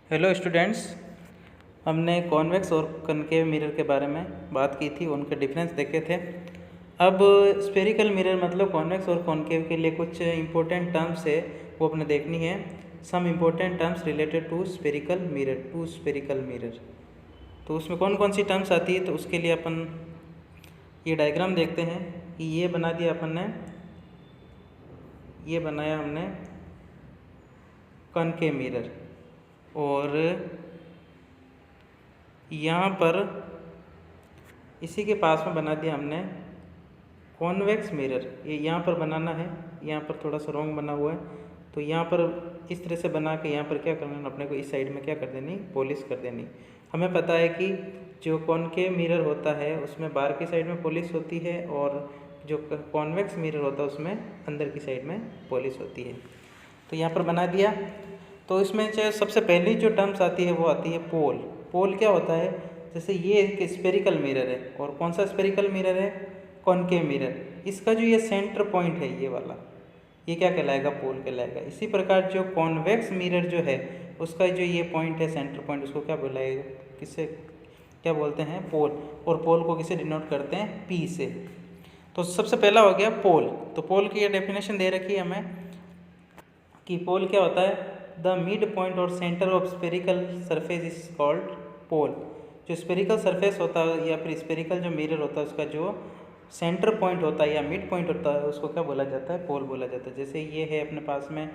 Hello students, हमने convex और concave mirror के बारे में बात की थी, उनके डिफरेंस देखे थे। अब स्फेरिकल मिरर मतलब कॉन्वेक्स और कॉनकेव के लिए कुछ इंपॉर्टेंट टर्म्स है वो अपने देखनी है। Some important terms related to spherical mirror. तो उसमें कौन कौन सी टर्म्स आती है, तो उसके लिए अपन ये डायग्राम देखते हैं कि ये बना दिया अपन ने, ये बनाया हमने कॉनकेव मिरर, और यहाँ पर इसी के पास में बना दिया हमने कॉन्वेक्स मिरर। ये यहाँ पर बनाना है, यहाँ पर थोड़ा सा रॉन्ग बना हुआ है, तो यहाँ पर इस तरह से बना के यहाँ पर क्या करना है, अपने को इस साइड में क्या कर देनी, पॉलिश कर देनी। हमें पता है कि जो कॉनकेव मिरर होता है उसमें बाहर की साइड में पॉलिश होती है, और जो कॉन्वेक्स मिरर होता है उसमें अंदर की साइड में पॉलिश होती है। तो यहाँ पर बना दिया। तो इसमें चाहे सबसे पहली जो टर्म्स आती है वो आती है पोल। पोल क्या होता है, जैसे ये एक स्फेरिकल मिरर है, और कौन सा स्फेरिकल मिरर है, कॉनकेव मिरर। इसका जो ये सेंटर पॉइंट है ये वाला, ये क्या कहलाएगा, पोल कहलाएगा। इसी प्रकार जो कॉन्वेक्स मिरर जो है उसका जो ये पॉइंट है, सेंटर पॉइंट, उसको क्या बुलाएगा, किससे क्या बोलते हैं, पोल। और पोल को किसे डिनोट करते हैं, पी से। तो सबसे पहला हो गया पोल। तो पोल की ये डेफिनेशन दे रखी है हमें कि पोल क्या होता है, द मिड पॉइंट और centre of spherical surface is called pole. जो स्फेरिकल सरफेस होता है या फिर स्फेरिकल जो मिरर होता है उसका जो सेंटर पॉइंट होता है या मिड पॉइंट होता है उसको क्या बोला जाता है, पोल बोला जाता है। जैसे ये है अपने पास में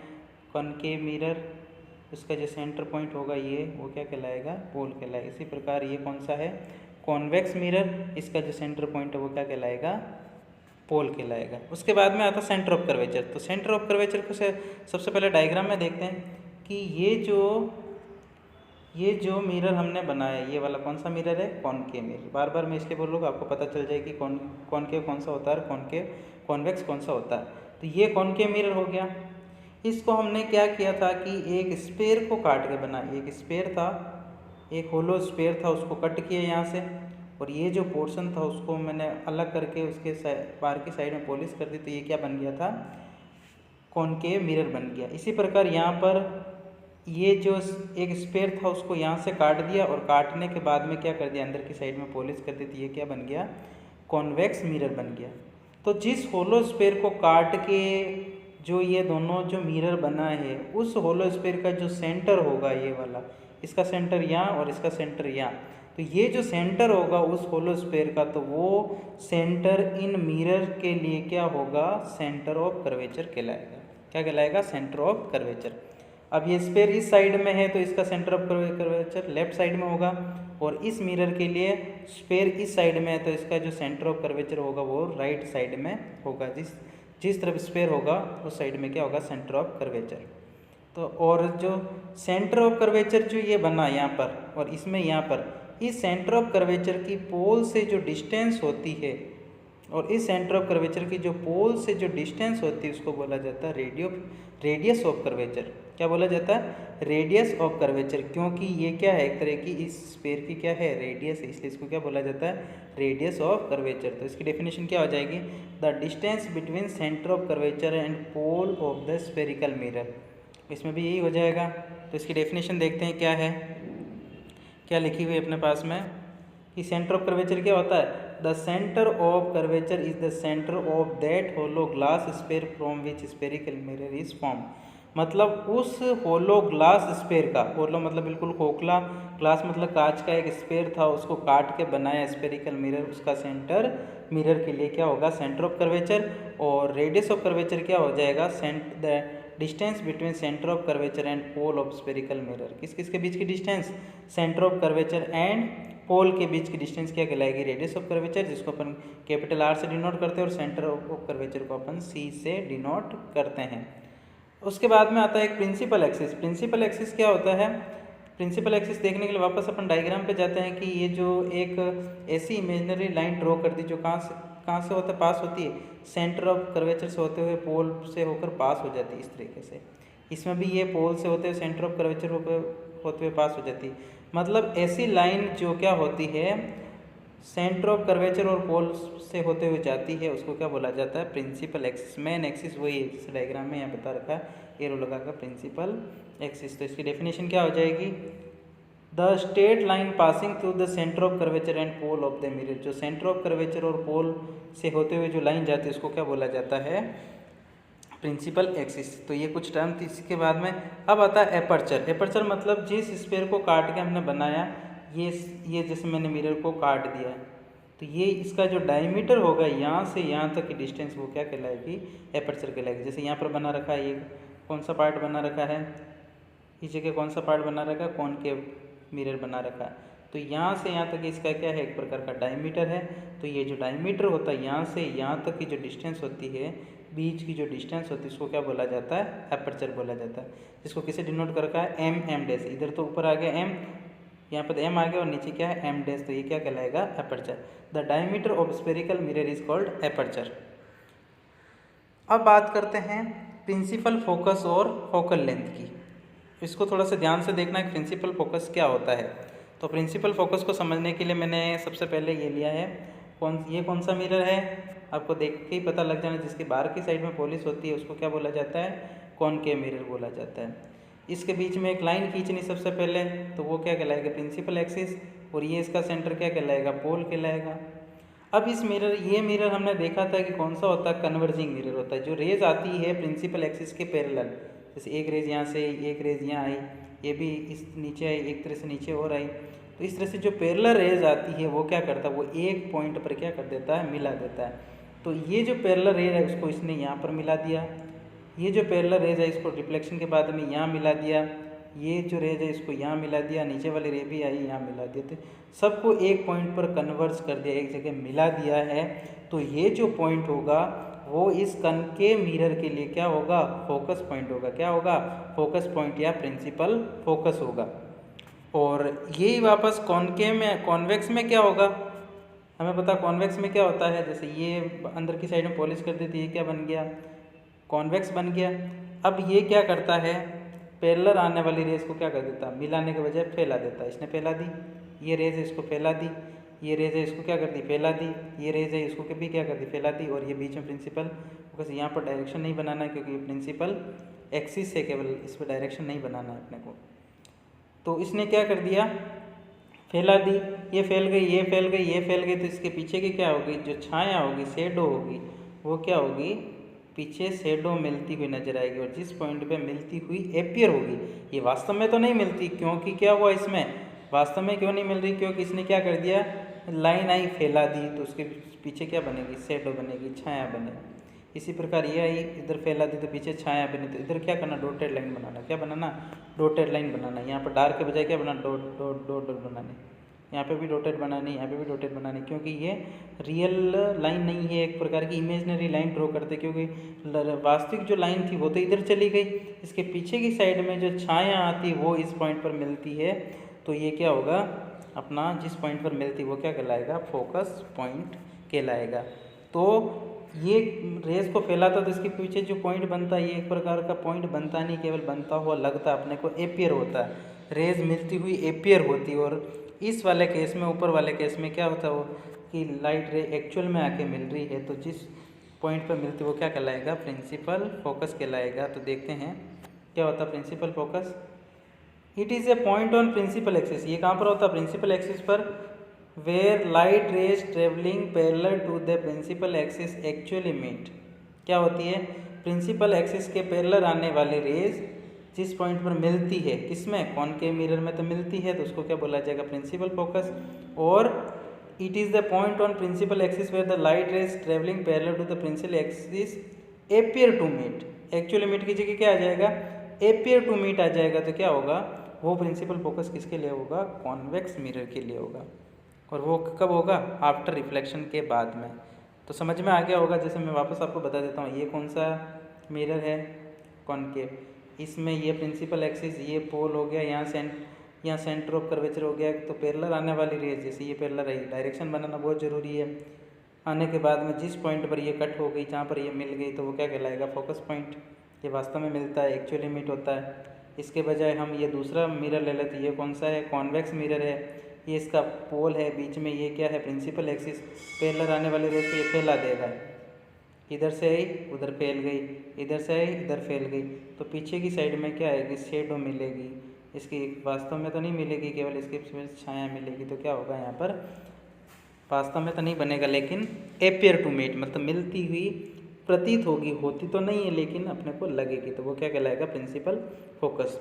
कॉनकेव मिरर, उसका जो सेंटर पॉइंट होगा ये वो क्या कहलाएगा, पोल कहलाएगा। इसी प्रकार ये कौन सा है, कॉन्वेक्स मिरर, इसका जो सेंटर पॉइंट है वो क्या कहलाएगा, पोल कहलाएगा। उसके बाद में आता सेंटर ऑफ कर्वेचर। तो सेंटर ऑफ कर्वेचर को सबसे पहले डायग्राम में देखते हैं कि ये जो मिरर हमने बनाया है, ये वाला कौन सा मिरर है, कॉनकेव मिरर। बार बार मैं इसलिए बोल रहा हूँ आपको पता चल जाए कि कॉनकेव कौन सा होता है, कॉन्वेक्स कौन सा होता है। तो ये कॉनकेव मिरर हो गया। इसको हमने क्या किया था कि एक स्पेयर को काट के बनाया। एक स्पेयर था, एक होलो स्पेयर था, उसको कट किया यहाँ से, और ये जो पोर्शन था उसको मैंने अलग करके उसके बाहर की साइड में पॉलिश कर दी। तो ये क्या बन गया था, कॉनकेव मिरर बन गया। इसी प्रकार यहाँ पर ये जो एक स्पेयर था उसको यहाँ से काट दिया, और काटने के बाद में क्या कर दिया, अंदर की साइड में पॉलिश कर दी। तो ये क्या बन गया, कॉन्वेक्स मिरर बन गया। तो जिस होलो स्पेयर को काट के जो ये दोनों जो मिरर बना है, उस होलो स्पेयर का जो सेंटर होगा ये वाला, इसका सेंटर यहाँ और इसका सेंटर यहाँ, तो ये जो सेंटर होगा उस होलो स्पेयर का, तो वो सेंटर इन मिरर के लिए क्या होगा, सेंटर ऑफ कर्वेचर कहलाएगा। क्या कहलाएगा, सेंटर ऑफ कर्वेचर। अब ये स्पेयर इस साइड में है तो इसका centre of curvature left side में होगा, और इस मिरर के लिए स्पेयर इस साइड में है तो इसका जो सेंटर ऑफ कर्वेचर होगा वो राइट साइड में होगा। जिस तरफ स्पेयर होगा उस साइड में क्या होगा, सेंटर ऑफ कर्वेचर। तो और जो सेंटर ऑफ कर्वेचर जो ये बना यहाँ पर और इसमें यहाँ पर, इस सेंटर ऑफ कर्वेचर की पोल से जो डिस्टेंस होती है, और इस सेंटर ऑफ कर्वेचर की जो पोल से जो डिस्टेंस होती है उसको बोला जाता है रेडियस ऑफ कर्वेचर। क्या बोला जाता है, रेडियस ऑफ कर्वेचर। क्योंकि ये क्या है, एक तरह की इस स्फीयर की क्या है, रेडियस है, इसलिए इसको क्या बोला जाता है, रेडियस ऑफ कर्वेचर। तो इसकी डेफिनेशन क्या हो जाएगी, the distance between centre of curvature and pole of the spherical mirror. इसमें भी यही हो जाएगा। तो इसकी डेफिनेशन देखते हैं क्या है, क्या लिखी हुई है अपने पास में कि सेंटर ऑफ कर्वेचर क्या होता है, the centre of curvature is the centre of that hollow glass sphere from which spherical mirror is form. मतलब उस होलो ग्लास स्फीयर का, होलो मतलब बिल्कुल खोखला, ग्लास मतलब कांच का एक स्फीयर था, उसको काट के बनाया स्फेरिकल मिरर, उसका सेंटर मिरर के लिए क्या होगा, सेंटर ऑफ कर्वेचर। और रेडियस ऑफ कर्वेचर क्या हो जाएगा, the distance between centre of curvature and pole of spherical mirror. किस किस के बीच की distance, centre of curvature and pole के बीच की डिस्टेंस क्या कहलाएगी, रेडियस ऑफ कर्वेचर, जिसको अपन कैपिटल आर से डिनोट करते हैं, और सेंटर ऑफ कर्वेचर को अपन सी से डिनोट करते हैं। उसके बाद में आता है एक प्रिंसिपल एक्सिस। प्रिंसिपल एक्सिस क्या होता है, प्रिंसिपल एक्सिस देखने के लिए वापस अपन डायग्राम पे जाते हैं कि ये जो एक ऐसी इमेजिनरी लाइन ड्रॉ कर दी जो कहाँ से होता पास होती है, सेंटर ऑफ कर्वेचर से होते हुए पोल से होकर पास हो जाती है। इस तरीके से इसमें भी ये पोल से होते हुए सेंटर ऑफ कर्वेचर होते हुए पास हो जाती है। मतलब ऐसी लाइन जो क्या होती है, सेंटर ऑफ कर्वेचर और पोल से होते हुए जाती है, उसको क्या बोला जाता है, प्रिंसिपल एक्सिस। मेन एक्सिस वही है, जिस डायग्राम में यहाँ बता रखा है एरो लगा का, प्रिंसिपल एक्सिस। तो इसकी डेफिनेशन क्या हो जाएगी the straight line passing through the centre of curvature and pole of the mirror, जो सेंटर ऑफ कर्वेचर और पोल से होते हुए जो लाइन जाती है उसको क्या बोला जाता है, प्रिंसिपल एक्सिस। तो ये कुछ टर्म थी। इसके बाद में अब आता है एपर्चर। एपर्चर मतलब जिस स्फीयर को काट के हमने बनाया, ये जैसे मैंने मिरर को काट दिया है, तो ये इसका जो डायमीटर होगा यहाँ से यहाँ तक की डिस्टेंस वो क्या कहलाएगी, एपर्चर कहलाएगी। जैसे यहाँ पर बना रखा है, ये कौन सा पार्ट बना रखा है, इस जगह कौन सा पार्ट बना रखा है, कॉनकेव मिरर बना रखा है। तो यहाँ से यहाँ तक इसका क्या है, एक प्रकार का डायमीटर है। तो ये जो डायमीटर होता है यहाँ से यहाँ तक की जो डिस्टेंस होती है, बीच की जो डिस्टेंस होती है, उसको क्या बोला जाता है, एपर्चर बोला जाता है। जिसको किसे डिनोट कर रखा है, एम एम डैश। इधर तो ऊपर आ गया एम, यहाँ पर एम आ गया और नीचे क्या है, एम डैश। तो ये क्या कहलाएगा, aperture. The diameter of spherical mirror is called aperture. अब बात करते हैं प्रिंसिपल फोकस और फोकल लेंथ की। इसको थोड़ा सा ध्यान से देखना है, प्रिंसिपल फोकस क्या होता है। तो प्रिंसिपल फोकस को समझने के लिए मैंने सबसे पहले ये लिया है, ये कौन सा मिरर है, आपको देख के ही पता लग जाना। जिसकी बाहर की साइड में पॉलिश होती है उसको क्या बोला जाता है, कॉनकेव मिरर बोला जाता है। इसके बीच में एक लाइन खींचनी सबसे पहले, तो वो क्या कहलाएगा, प्रिंसिपल एक्सिस। और ये इसका सेंटर क्या कहलाएगा, पोल कहलाएगा। अब इस मिरर, ये मिरर हमने देखा था कि कौन सा होता है, कन्वर्जिंग मिरर होता है। जो रेज आती है प्रिंसिपल एक्सिस के पैरेलल, जैसे एक रेज यहाँ से, एक रेज यहाँ आई, ये भी इस नीचे आई, एक तरह से नीचे और आई। तो इस तरह से जो पैरेलल रेज आती है वो क्या करता है, वो एक पॉइंट पर क्या कर देता है, मिला देता है। तो ये जो पैरेलल रेज है उसको इसने यहाँ पर मिला दिया, ये जो पैरेलल रेज है इसको रिफ्लेक्शन के बाद में यहाँ मिला दिया, ये जो रेज है इसको यहाँ मिला दिया, नीचे वाली रे भी आई यहाँ मिला दिया। तो सबको एक पॉइंट पर कन्वर्ज कर दिया, एक जगह मिला दिया है। तो ये जो पॉइंट होगा वो इस कनकेव मिरर के लिए क्या होगा, फोकस पॉइंट होगा। क्या होगा, फोकस पॉइंट या प्रिंसिपल फोकस होगा। और यही वापस कॉनकेव में, कॉन्वेक्स में क्या होगा, हमें पता कॉन्वेक्स में क्या होता है। जैसे ये अंदर की साइड में पॉलिश कर देती है, क्या बन गया, कॉन्वेक्स बन गया। अब ये क्या करता है, पैरेलल आने वाली रेज को क्या कर देता है, मिलाने के बजाय फैला देता है। इसने फैला दी, ये रेज है इसको फैला दी, ये रेज है इसको क्या कर दी, फैला दी, ये रेज है इसको भी क्या कर दी, फैला दी। और ये बीच में प्रिंसिपल फोकस, यहाँ पर डायरेक्शन नहीं बनाना है क्योंकि ये प्रिंसिपल एक्सिस है, केवल इस पर डायरेक्शन नहीं बनाना है अपने को। तो इसने क्या कर दिया, फैला दी, ये फैल गई, ये फैल गई, ये फैल गई। तो इसके पीछे की क्या होगी, जो छाया होगी, शेडो होगी, वो क्या होगी, पीछे शेडो मिलती हुई नजर आएगी। और जिस पॉइंट पे मिलती हुई एपियर होगी, ये वास्तव में तो नहीं मिलती, क्योंकि क्या हुआ इसमें, वास्तव में क्यों नहीं मिल रही, क्योंकि इसने क्या कर दिया, लाइन आई फैला दी, तो उसके पीछे क्या बनेगी, शेडो बनेगी, छाया बनेगी। इसी प्रकार ये आई इधर फैला दी तो पीछे छाया बनी, तो इधर क्या करना, डॉटेड लाइन बनाना। क्या बनाना, डॉटेड लाइन बनाना। यहाँ पर डार्क के बजाय क्या बनाना, डॉट डॉट डॉट डॉट बनाने। यहाँ पे भी डॉटेड बनानी, यहाँ पे भी डॉटेड बनानी, क्योंकि ये रियल लाइन नहीं है, एक प्रकार की इमेजनरी लाइन ड्रॉ करते, क्योंकि वास्तविक जो लाइन थी वो तो इधर चली गई। इसके पीछे की साइड में जो छाया आती वो इस पॉइंट पर मिलती है। तो ये क्या होगा, अपना जिस पॉइंट पर मिलती वो क्या कहलाएगा, फोकस पॉइंट कहलाएगा। तो ये रेस को फैलाता तो इसके पीछे जो पॉइंट बनता है, ये एक प्रकार का पॉइंट बनता नहीं, केवल बनता हुआ लगता अपने को, एपियर होता है, रेज मिलती हुई एपियर होती है। और इस वाले केस में, ऊपर वाले केस में क्या होता है वो कि लाइट रे एक्चुअल में आके मिल रही है, तो जिस पॉइंट पर मिलती है वो क्या कहलाएगा, प्रिंसिपल फोकस कहलाएगा। तो देखते हैं क्या होता है principal focus. It is a point on principal axis, ये कहाँ पर होता है, प्रिंसिपल एक्सिस पर, where light rays travelling parallel to the principal axis actually meet. क्या होती है, प्रिंसिपल एक्सिस के पैरेलल आने वाली रेज जिस पॉइंट पर मिलती है, किसमें, कॉनकेव मिरर में तो मिलती है, तो उसको क्या बोला जाएगा, प्रिंसिपल फोकस। और it is the point on principal axis where the light rays travelling parallel to the principal axis appear to meet. Actually meet की जगह क्या आ जाएगा, एपियर टू मीट आ जाएगा। तो क्या होगा, वो प्रिंसिपल फोकस किसके लिए होगा, कॉन्वेक्स मिरर के लिए होगा। और वो कब होगा, आफ्टर रिफ्लेक्शन के बाद में। तो समझ में आ गया होगा। जैसे मैं वापस आपको बता देता हूँ, ये कौन सा मिरर है, कॉनकेव, इसमें ये प्रिंसिपल एक्सिस, ये पोल हो गया, यहाँ सेंटर ऑफ कर्वेचर हो गया। तो पैरेलल आने वाली रेज, जैसे ये पैरेलल है, डायरेक्शन बनाना बहुत ज़रूरी है। आने के बाद में जिस पॉइंट पर ये कट हो गई, जहाँ पर ये मिल गई, तो वो क्या कहलाएगा, फोकस पॉइंट। ये वास्तव में मिलता है, एक्चुअली मीट होता है। इसके बजाय हम ये दूसरा मिरर ले लेते, ये कौन सा है, कॉन्वेक्स मिरर है, ये इसका पोल है, बीच में ये क्या है, प्रिंसिपल एक्सिस। पैरेलल आने वाले रेज को ये फैला देगा, इधर से आई उधर फैल गई, इधर से आई इधर फैल गई। तो पीछे की साइड में क्या आएगी, शेडो मिलेगी, इसकी वास्तव में तो नहीं मिलेगी, केवल इसकी छाया मिलेगी। तो क्या होगा यहाँ पर, वास्तव में तो नहीं बनेगा लेकिन अपेयर टू मीट मतलब मिलती हुई प्रतीत होगी, होती तो नहीं है लेकिन अपने को लगेगी, तो वो क्या कहलाएगा, प्रिंसिपल फोकस।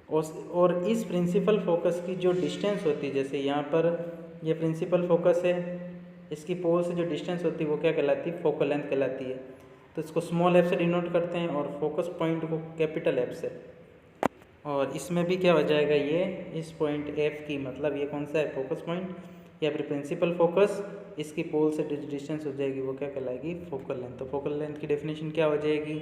और इस प्रिंसिपल फोकस की जो डिस्टेंस होती है, जैसे यहाँ पर ये प्रिंसिपल फोकस है, इसकी पोल से जो डिस्टेंस होती है वो क्या कहलाती है, फोकल लेंथ कहलाती है। तो इसको स्मॉल एफ से डिनोट करते हैं और फोकस पॉइंट को कैपिटल एफ से। और इसमें भी क्या हो जाएगा, ये इस पॉइंट एफ की मतलब ये कौन सा है, फोकस पॉइंट या फिर प्रिंसिपल फोकस, इसकी पोल से डिस्टेंस हो जाएगी वो क्या कहलाएगी, फोकल लेंथ। तो फोकल लेंथ की डेफिनेशन क्या हो जाएगी,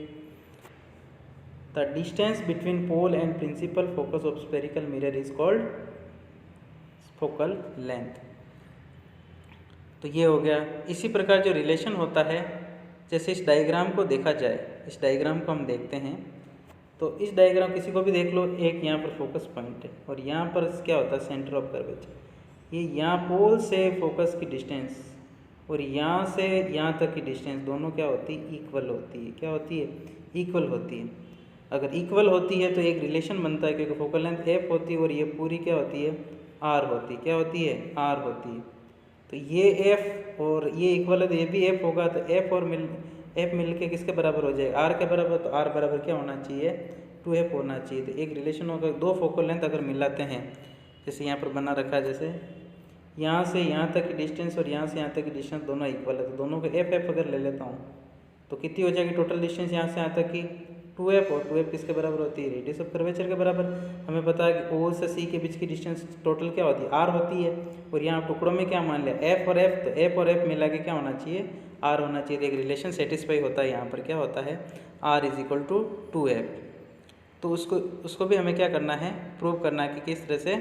the distance between pole and principal focus of spherical mirror is called focal length. तो ये हो गया। इसी प्रकार जो रिलेशन होता है, जैसे इस डायग्राम को देखा जाए, इस डायग्राम को हम देखते हैं तो इस डायग्राम किसी को भी देख लो, एक यहाँ पर फोकस पॉइंट है और यहाँ पर क्या होता है, सेंटर ऑफ कर्वेचर। ये यहाँ पोल से फोकस की डिस्टेंस और यहाँ से यहाँ तक की डिस्टेंस दोनों क्या होती है, इक्वल होती है। क्या होती है, इक्वल होती है। अगर इक्वल होती है तो एक रिलेशन बनता है, क्योंकि फोकल लेंथ एफ होती है और ये पूरी क्या होती है, आर होती है। क्या होती है, आर होती है। तो ये एफ और ये इक्वल है तो ये भी एफ होगा, तो एफ मिल के किसके बराबर हो जाएगा, आर के बराबर। तो आर बराबर क्या होना चाहिए, 2f होना चाहिए। तो एक रिलेशन होगा, दो फोकल लेंथ अगर मिलाते हैं, जैसे यहाँ पर बना रखा है, जैसे यहाँ से यहाँ तक की डिस्टेंस और यहाँ से यहाँ तक की डिस्टेंस दोनों इक्वल है, तो दोनों को एफ अगर ले लेता हूँ तो कितनी हो जाएगी टोटल डिस्टेंस यहाँ से यहाँ तक की, 2f। और 2f किसके बराबर होती है, रेडियस ऑफ कर्वेचर के बराबर। हमें पता है कि ओ से सी के बीच की डिस्टेंस टोटल क्या होती है, आर होती है। और यहाँ टुकड़ों में क्या मान लिया, एफ और एफ, तो एफ और एफ मिला के क्या होना चाहिए, आर होना चाहिए। तो एक रिलेशन सेटिस्फाई होता है यहाँ पर, क्या होता है, are is equal to 2f। तो उसको भी हमें क्या करना है, प्रूव करना है कि किस तरह से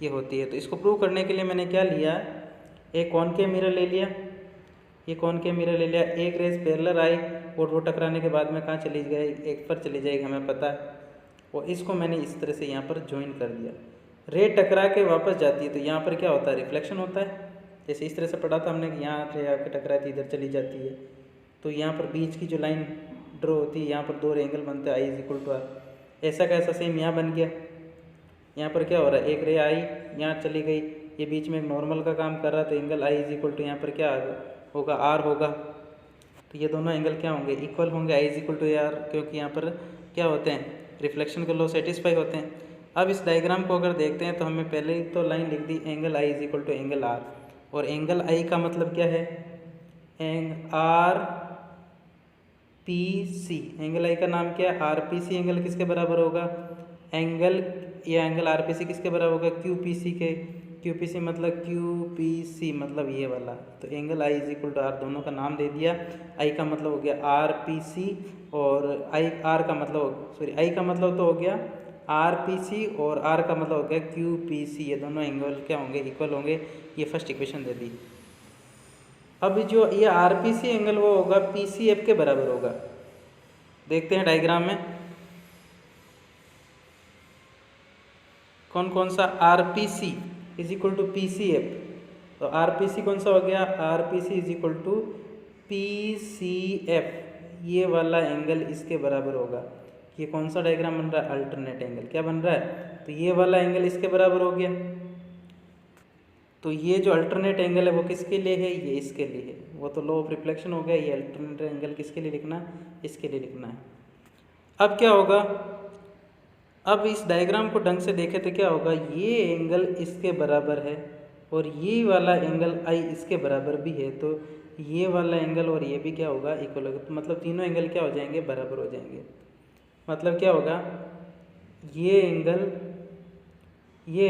ये होती है। तो इसको प्रूव करने के लिए मैंने क्या लिया, एक कॉनकेव मिरर ले लिया, ये कॉनकेव मिरर ले लिया, एक रेस पैरेलल आई और वो टकराने के बाद में कहाँ चली गई, एक पर चली जाएगी हमें पता है। और इसको मैंने इस तरह से यहाँ पर ज्वाइन कर दिया। रे टकरा के वापस जाती है तो यहाँ पर क्या होता है, रिफ्लेक्शन होता है। जैसे इस तरह से पढ़ा था हमने कि यहाँ से आके टकराती है, इधर चली जाती है। तो यहाँ पर बीच की जो लाइन ड्रॉ होती है, यहाँ पर दो एंगल बनते हैं, आई इज इक्वल टू आर। ऐसा कैसा सेम यहाँ बन गया। यहाँ पर क्या हो रहा है, एक रे आई यहाँ चली गई, ये बीच में एक नॉर्मल का काम कर रहा है, तो angle I is equal to यहाँ पर क्या होगा, आर होगा। तो ये दोनों एंगल क्या होंगे, इक्वल होंगे, आई इज इक्वल टू आर, क्योंकि यहाँ पर क्या होते हैं, रिफ्लेक्शन के लॉ सेटिस्फाई होते हैं। अब इस डायग्राम को अगर देखते हैं तो हमें पहले ही तो लाइन लिख दी, angle I is equal to angle R. और एंगल आई का मतलब क्या है, R P C. Angle I का नाम क्या है, आर पी सी। एंगल किसके बराबर होगा, एंगल या एंगल आर पी सी किसके बराबर होगा, क्यू पी सी के। क्यू पी सी मतलब क्यू पी सी मतलब ये वाला। तो angle I is equal to R, दोनों का नाम दे दिया। आई का मतलब हो गया आर पी सी और आई आर का मतलब सॉरी आई का मतलब तो हो गया आर पी सी और आर का मतलब हो गया क्यू पी सी। ये दोनों एंगल क्या होंगे, इक्वल होंगे। ये फर्स्ट इक्वेशन दे दी। अब जो ये आर पी सी एंगल वो होगा पी सी एफ के बराबर होगा। देखते हैं डायग्राम में कौन कौन सा, R P C is equal to P C F. तो आर पी सी कौन सा हो गया, R P C is equal to P C F. ये वाला एंगल इसके बराबर होगा। ये कौन सा डायग्राम बन रहा है, अल्टरनेट एंगल। क्या बन रहा है, तो ये वाला एंगल इसके बराबर हो गया। तो ये जो अल्टरनेट एंगल है वो किसके लिए है, ये इसके लिए है। वो तो लॉ ऑफ रिफ्लेक्शन हो गया। ये अल्टरनेट एंगल किसके लिए लिखना, इसके लिए लिखना है। अब क्या होगा, अब इस डायग्राम को ढंग से देखें तो क्या होगा, ये एंगल इसके बराबर है और ये वाला एंगल आई इसके बराबर भी है। तो ये वाला एंगल और ये भी क्या होगा, इक्वल होगा। तो मतलब तीनों एंगल क्या हो जाएंगे, बराबर हो जाएंगे। मतलब क्या होगा, ये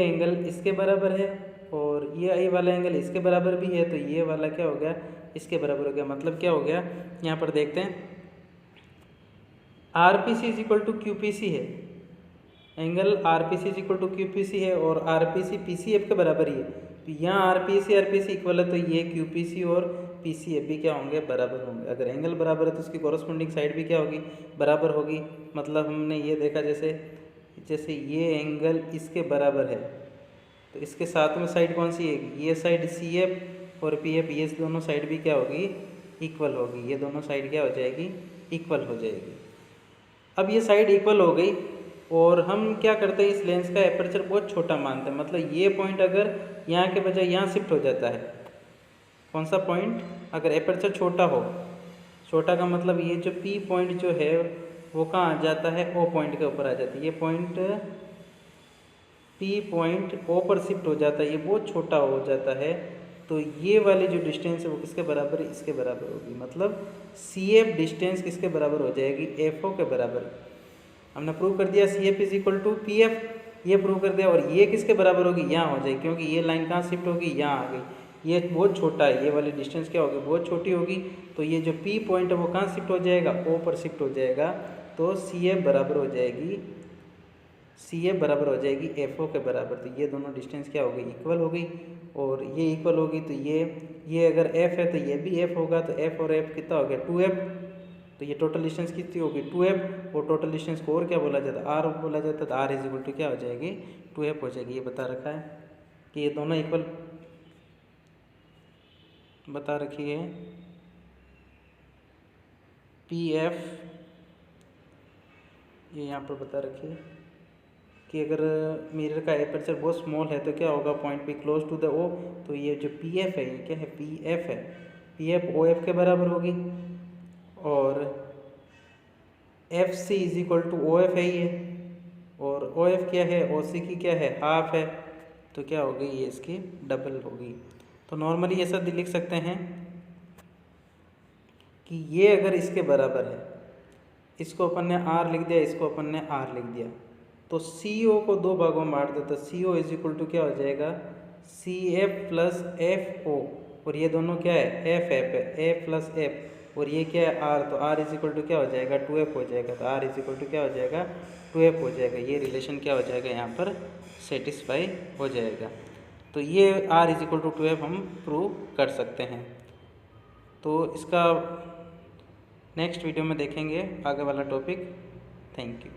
एंगल इसके बराबर है और ये आई वाला एंगल इसके बराबर भी है। तो ये वाला क्या हो गया, इसके बराबर हो गया। मतलब क्या हो गया, यहाँ पर देखते हैं, R P C is equal to Q P C है। Angle R P C is equal to Q P C है और R P C P C F के बराबर ही है। तो यहाँ आर पी सी इक्वल है, तो ये क्यू पी सी और पी सी एफ भी क्या होंगे, बराबर होंगे। अगर एंगल बराबर है तो उसकी कॉरस्पॉन्डिंग साइड भी क्या होगी, बराबर होगी। मतलब हमने ये देखा, जैसे ये एंगल इसके बराबर है तो इसके साथ में साइड कौन सी है, ये साइड सी एफ और पी एफ, ये दोनों साइड भी क्या होगी, इक्वल होगी। ये दोनों साइड क्या हो जाएगी, इक्वल हो जाएगी। अब ये साइड इक्वल हो गई और हम क्या करते हैं, इस लेंस का एपर्चर बहुत छोटा मानते हैं, मतलब ये पॉइंट अगर यहाँ के बजाय यहाँ शिफ्ट हो जाता है, कौन सा पॉइंट, अगर एपर्चर छोटा हो, छोटा का मतलब ये जो P पॉइंट जो है वो कहाँ आ जाता है, O पॉइंट के ऊपर आ जाता है, ये पॉइंट P पॉइंट O पर शिफ्ट हो जाता है, ये बहुत छोटा हो जाता है, तो ये वाली जो डिस्टेंस है वो किसके बराबर है, इसके बराबर होगी, मतलब CF डिस्टेंस किसके बराबर हो जाएगी, FO के बराबर। हमने प्रूव कर दिया CF is equal to PF, ये प्रूव कर दिया, और ये किसके बराबर होगी, यहाँ हो जाएगी, क्योंकि ये लाइन कहाँ शिफ्ट होगी, यहाँ आ गई, ये बहुत छोटा है, ये वाली डिस्टेंस क्या होगी, बहुत छोटी होगी, तो ये जो P पॉइंट है वो कहाँ शिफ्ट हो जाएगा, O पर शिफ्ट हो जाएगा, तो CF बराबर हो जाएगी, CF बराबर हो जाएगी FO के बराबर। तो ये दोनों डिस्टेंस क्या हो गई, इक्वल हो गई, और ये इक्वल होगी तो ये अगर F है तो ये भी F होगा, तो F और F कितना हो गया 2F, तो ये टोटल डिस्टेंस कितनी होगी 2F, और टोटल डिस्टेंस को और क्या बोला जाता है, R बोला जाता है, तो R इज इक्वल टू क्या हो जाएगी 2F हो जाएगी। ये बता रखा है कि ये दोनों इक्वल बता रखी है, PF ये यहाँ पर बता रखी है कि अगर मिरर का एपर्चर बहुत स्मॉल है तो क्या होगा, point B close to the O, तो ये जो PF है ये क्या है, PF है, PF OF के बराबर होगी, और FC is equal to OF है ये, और OF क्या है, OC की क्या है, हाफ है, तो क्या होगी, ये इसकी डबल होगी। तो नॉर्मली ऐसा लिख सकते हैं कि ये अगर इसके बराबर है, इसको अपन ने R लिख दिया, इसको अपन ने R लिख दिया, तो CO को दो भागों में बांट दो, तो CO इज इक्वल टू क्या हो जाएगा, CF प्लस FO, और ये दोनों क्या है, FF है, A प्लस F, और ये क्या है R, तो R इज इक्वल टू क्या हो जाएगा 2F हो जाएगा, तो R इज इक्वल टू क्या हो जाएगा 2F हो जाएगा। ये रिलेशन क्या हो जाएगा यहाँ पर सेटिस्फाई हो जाएगा, तो ये R is equal to 2F हम प्रूव कर सकते हैं। तो इसका नेक्स्ट वीडियो में देखेंगे आगे वाला टॉपिक। Thank you.